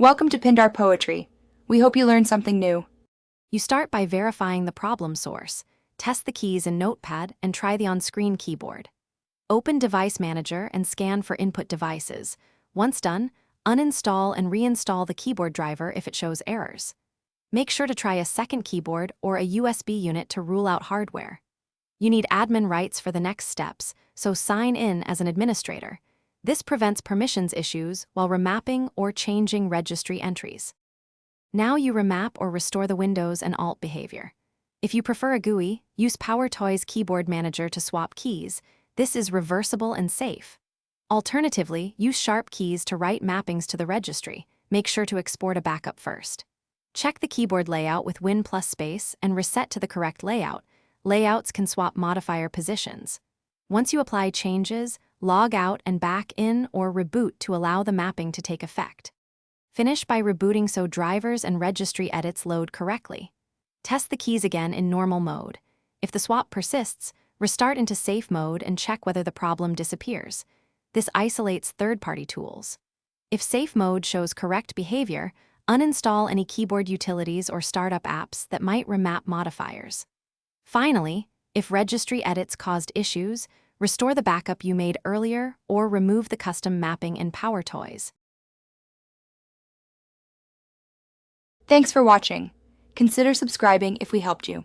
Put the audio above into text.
Welcome to Pindar Poetry. We hope you learned something new. You start by verifying the problem source. Test the keys in Notepad and try the on-screen keyboard. Open Device Manager and scan for input devices. Once done, uninstall and reinstall the keyboard driver if it shows errors. Make sure to try a second keyboard or a USB unit to rule out hardware. You need admin rights for the next steps, so sign in as an administrator. This prevents permissions issues while remapping or changing registry entries. Now you remap or restore the Windows and Alt behavior. If you prefer a GUI, use PowerToy's Keyboard Manager to swap keys. This is reversible and safe. Alternatively, use Sharp keys to write mappings to the registry. Make sure to export a backup first. Check the keyboard layout with Win plus space and reset to the correct layout. Layouts can swap modifier positions. Once you apply changes, log out and back in or reboot to allow the mapping to take effect. Finish by rebooting so drivers and registry edits load correctly. Test the keys again in normal mode. If the swap persists, restart into safe mode and check whether the problem disappears. This isolates third-party tools. If safe mode shows correct behavior, uninstall any keyboard utilities or startup apps that might remap modifiers. Finally, if registry edits caused issues, restore the backup you made earlier or remove the custom mapping in PowerToys. Thanks for watching. Consider subscribing if we helped you.